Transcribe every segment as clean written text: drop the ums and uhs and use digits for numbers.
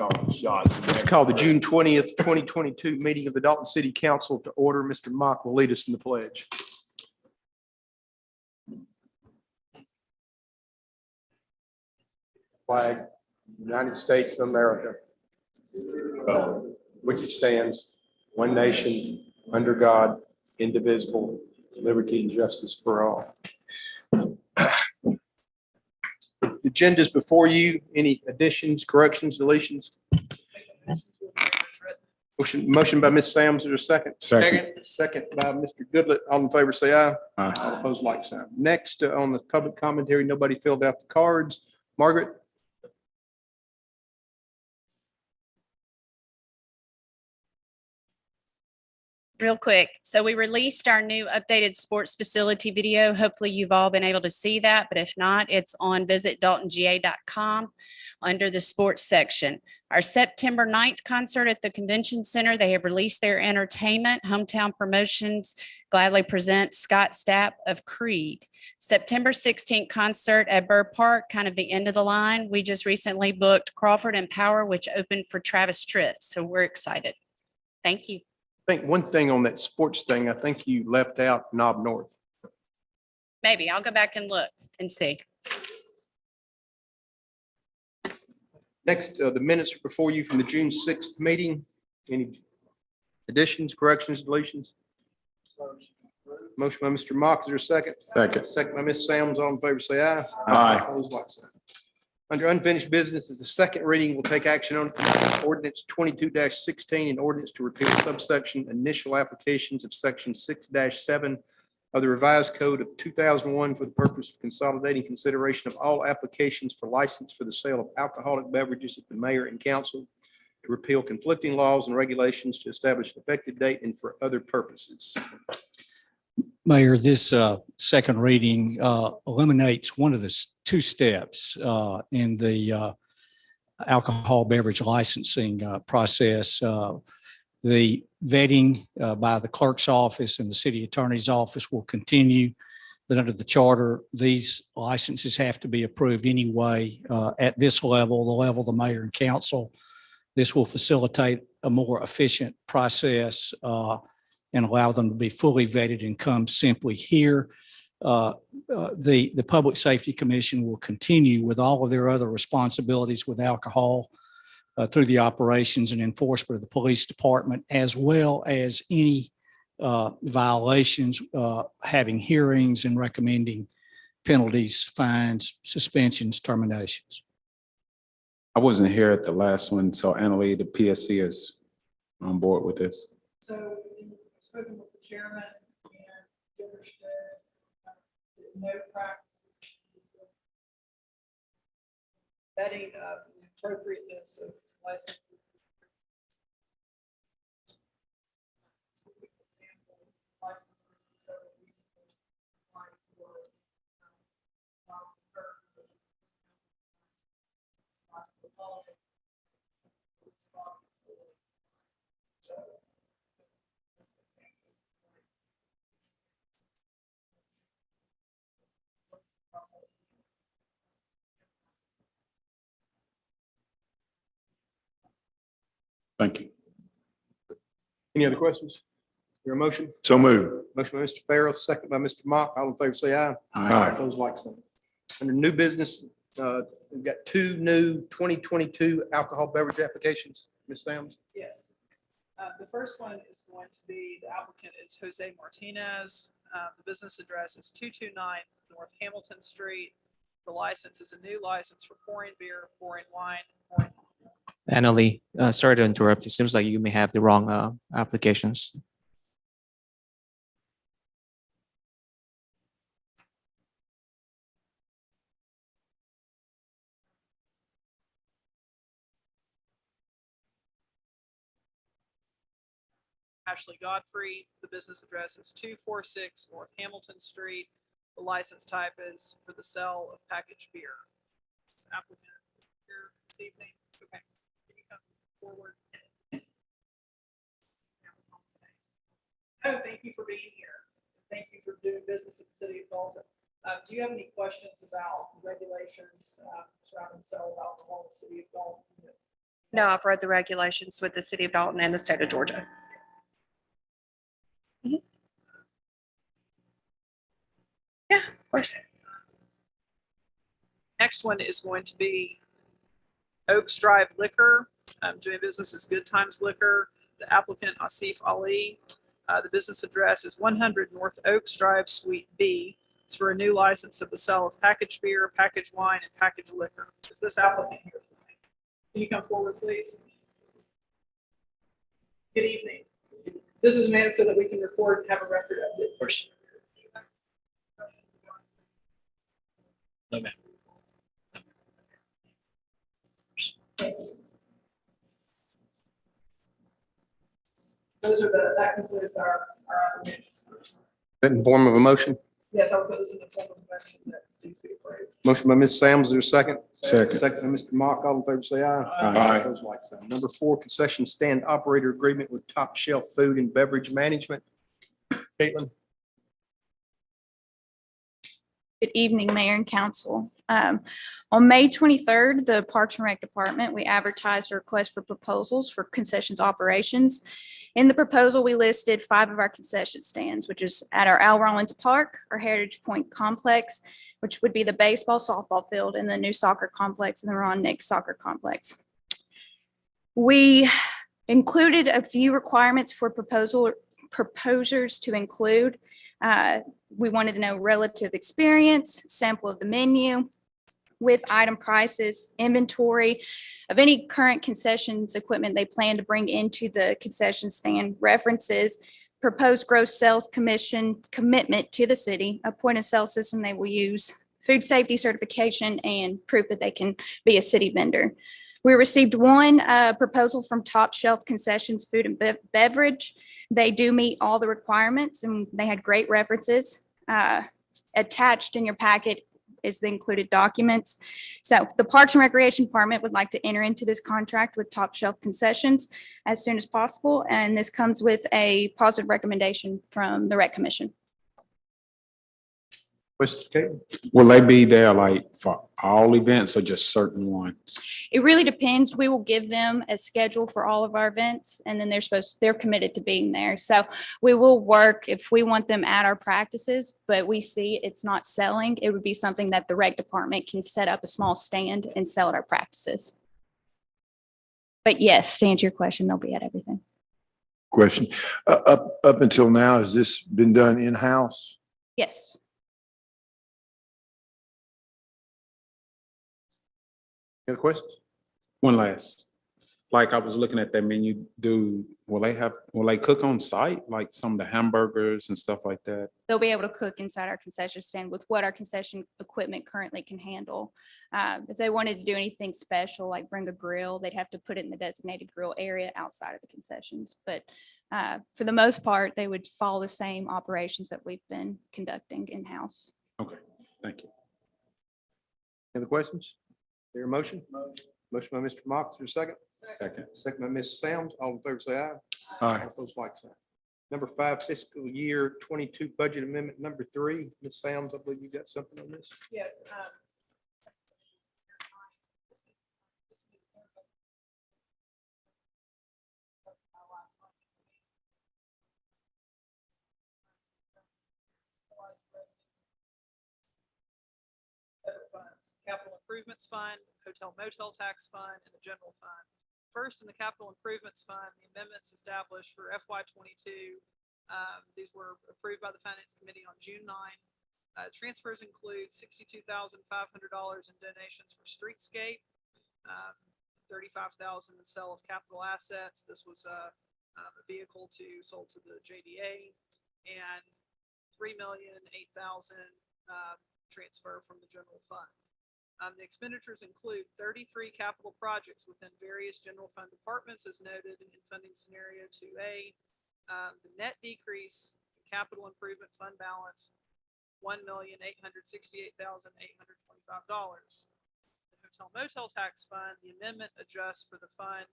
calling shots. Let's call the June 20th, 2022 meeting of the Dalton City Council to order. Mr. Mock will lead us in the pledge. Flag, United States of America, which it stands, one nation, under God, indivisible, liberty and justice for all. The agenda is before you. Any additions, corrections, deletions? Motion by Ms. Sams. Is there a second? Second by Mr. Goodlett. All in favor, say aye. Aye. All opposed, like sign. Next, on the public commentary, nobody filled out the cards. Margaret? Real quick. So we released our new updated sports facility video. Hopefully you've all been able to see that, but if not, it's on visitdaltonga.com under the sports section. Our September 9th concert at the Convention Center, they have released their entertainment. Hometown Promotions gladly presents Scott Stapp of Creed. September 16th concert at Burr Park, kind of the end of the line. We just recently booked Crawford and Power, which opened for Travis Tritt. So we're excited. Thank you. I think one thing on that sports thing, I think you left out Knob North. Maybe I'll go back and look and see. Next, the minutes are before you from the June 6th meeting. Any additions, corrections, deletions? Motion by Mr. Mock. Is there a second? Second. Second by Ms. Sams. All in favor, say aye. Aye. Opposed, like sign. Under unfinished business is the second reading. We'll take action on ordinance 22-16 and ordinance to repeal subsection initial applications of section 6-7 of the revised code of 2001 for the purpose of consolidating consideration of all applications for license for the sale of alcoholic beverages at the mayor and council, to repeal conflicting laws and regulations, to establish an effective date, and for other purposes. Mayor, this second reading eliminates one of the two steps in the alcohol beverage licensing process. The vetting by the clerk's office and the city attorney's office will continue, but under the charter, these licenses have to be approved anyway at this level, the level of the mayor and council. This will facilitate a more efficient process and allow them to be fully vetted and come simply here. The Public Safety Commission will continue with all of their other responsibilities with alcohol through the operations and enforcement of the police department, as well as any violations, having hearings and recommending penalties, fines, suspensions, terminations. I wasn't here at the last one, so Annalee, the PSC is on board with this. So we've spoken with the chairman and understood no practice vetting of the appropriateness of licenses. Licenses and so recently applied for Thank you. Any other questions? Your motion? So moved. Motion by Mr. Farrell, second by Mr. Mock. All in favor, say aye. Aye. Opposed, like sign. Under new business, we've got two new 2022 alcohol beverage applications. Ms. Sams? Yes. The first one is going to be, the applicant is Jose Martinez. The business address is 229 North Hamilton Street. The license is a new license for pouring beer, pouring wine, pouring. Annalee, sorry to interrupt. It seems like you may have the wrong applications. Ashley Godfrey. The business address is 246 North Hamilton Street. The license type is for the sale of packaged beer. This applicant here this evening. Okay, can you come forward? Oh, thank you for being here. Thank you for doing business in the city of Dalton. Do you have any questions about regulations surrounding the sale of alcohol in the city of Dalton? No, I've read the regulations with the city of Dalton and the state of Georgia. Mhm. Yeah, of course. Next one is going to be Oaks Drive Liquor, doing business as Good Times Liquor. The applicant Asif Ali. The business address is 100 North Oaks Drive, Suite B. It's for a new license of the sale of packaged beer, packaged wine, and packaged liquor. Is this applicant here? Can you come forward, please? Good evening. This is meant so that we can record and have a record of it. No, ma'am. That concludes our minutes. That in form of a motion? Yes, I'll put this in the form of a motion that needs to be approved. Motion by Ms. Sams, is there a second? Second. Second by Mr. Mock, all in favor say aye. Aye. Opposed, like sign. Number 4, concession stand operator agreement with Top Shelf Food and Beverage Management. Caitlin? Good evening, Mayor and Council. On May 23rd, the Parks and Rec Department, we advertised a request for proposals for concessions operations. In the proposal, we listed 5 of our concession stands, which is at our Al Rollins Park, our Heritage Point Complex, which would be the baseball, softball field, and the new soccer complex and the Ron Nix Soccer Complex. We included a few requirements for proposers to include. We wanted to know relative experience, sample of the menu with item prices, inventory of any current concessions equipment they plan to bring into the concession stand, references, proposed gross sales commission commitment to the city, a point of sale system they will use, food safety certification, and proof that they can be a city vendor. We received one proposal from Top Shelf Concessions Food and Beverage. They do meet all the requirements and they had great references. Attached in your packet is the included documents. So the Parks and Recreation Department would like to enter into this contract with Top Shelf Concessions as soon as possible. And this comes with a positive recommendation from the Rec Commission. Questions, Caitlin? Will they be there like for all events or just certain ones? It really depends. We will give them a schedule for all of our events and then they're committed to being there. So we will work if we want them at our practices, but we see it's not selling. It would be something that the rec department can set up a small stand and sell at our practices. But yes, to answer your question, they'll be at everything. Question. Up until now, has this been done in-house? Yes. Any other questions? One last, like I was looking at that menu, will they cook on site, like some of the hamburgers and stuff like that? They'll be able to cook inside our concession stand with what our concession equipment currently can handle. If they wanted to do anything special, like bring a grill, they'd have to put it in the designated grill area outside of the concessions. But for the most part, they would follow the same operations that we've been conducting in-house. Okay, thank you. Any other questions? There a motion? Motion by Mr. Mock, is there a second? Second. Second by Ms. Sams, all in favor say aye. Aye. All opposed, like sign. Number 5, fiscal year 22 budget amendment number 3. Ms. Sams, I believe you got something on this. Yes. Capital Improvements Fund, Hotel Motel Tax Fund, and the General Fund. First, in the Capital Improvements Fund, the amendments established for FY 22. These were approved by the Finance Committee on June 9. Transfers include $62,500 in donations for streetscape, $35,000 in sale of capital assets. This was a vehicle sold to the JDA, and $3,008,000 transfer from the general fund. The expenditures include 33 capital projects within various general fund departments as noted in funding scenario 2A. The net decrease in capital improvement fund balance, $1,868,825. The Hotel Motel Tax Fund, the amendment adjusts for the fund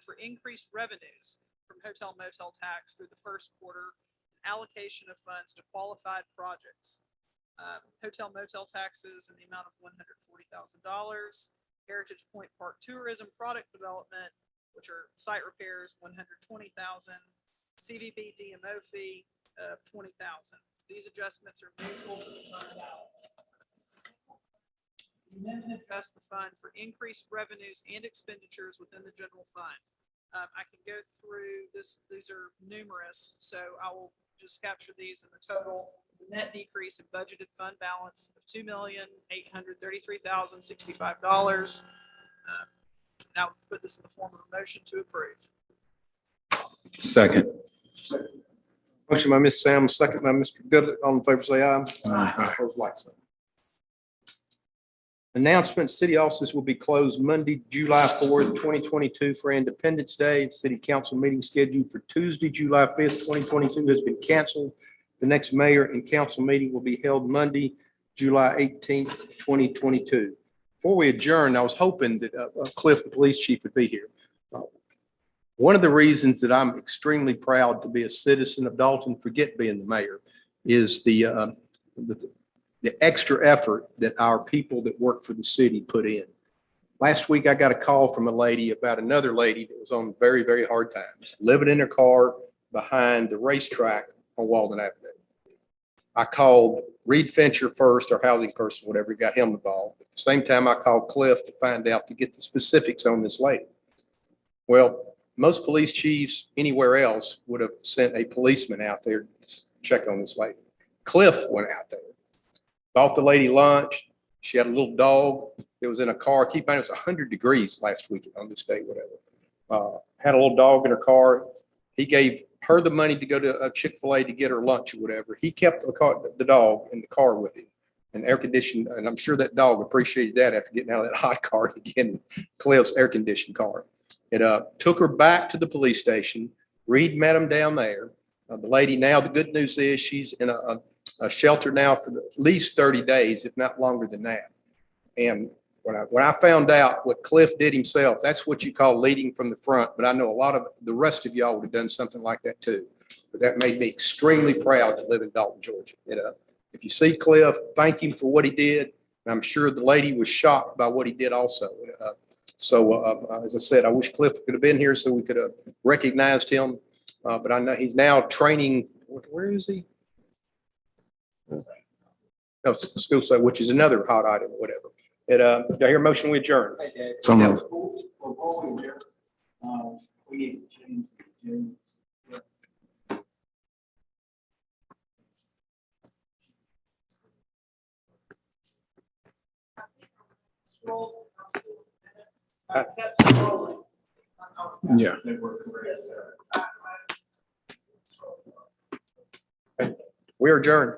for increased revenues from hotel motel tax through the first quarter, allocation of funds to qualified projects. Hotel motel taxes in the amount of $140,000, Heritage Point Park Tourism Product Development, which are site repairs, 120,000, CVB DMO fee of 20,000. These adjustments are neutral to the fund balance. We then adjust the fund for increased revenues and expenditures within the general fund. I can go through this, these are numerous, so I will just capture these in the total. The net decrease in budgeted fund balance of $2,833,065. Now put this in the form of a motion to approve. Second. Motion by Ms. Sam, second by Mr. Goodlett. All in favor, say aye. Aye. Opposed, like sign. Announcement, city offices will be closed Monday, July 4th, 2022 for Independence Day. City council meeting scheduled for Tuesday, July 5th, 2022 has been canceled. The next mayor and council meeting will be held Monday, July 18th, 2022. Before we adjourn, I was hoping that Cliff, the police chief, would be here. One of the reasons that I'm extremely proud to be a citizen of Dalton, forget being the mayor, is the extra effort that our people that work for the city put in. Last week, I got a call from a lady about another lady that was on very, very hard times, living in her car behind the racetrack on Walden Avenue. I called Reed Fincher first, our housing person, whatever, got him involved. At the same time, I called Cliff to find out, to get the specifics on this lady. Well, most police chiefs anywhere else would have sent a policeman out there to check on this lady. Cliff went out there, bought the lady lunch. She had a little dog that was in a car. Keep in mind, it was 100 degrees last week on this day, whatever. Had a little dog in her car. He gave her the money to go to a Chick-fil-A to get her lunch or whatever. He kept the dog in the car with him and air conditioned. And I'm sure that dog appreciated that after getting out of that hot car to get in Cliff's air conditioned car. It took her back to the police station. Reed met him down there. The lady now, the good news is she's in a shelter now for at least 30 days, if not longer than that. And when I found out what Cliff did himself, that's what you call leading from the front. But I know a lot of the rest of y'all would have done something like that too. But that made me extremely proud to live in Dalton, Georgia. If you see Cliff, thank him for what he did. And I'm sure the lady was shocked by what he did also. As I said, I wish Cliff could have been here so we could have recognized him. But I know he's now training. Where is he? No, school site, which is another hot item or whatever. Do I hear a motion we adjourn? So moved. Yeah. Yes, sir. We are adjourned.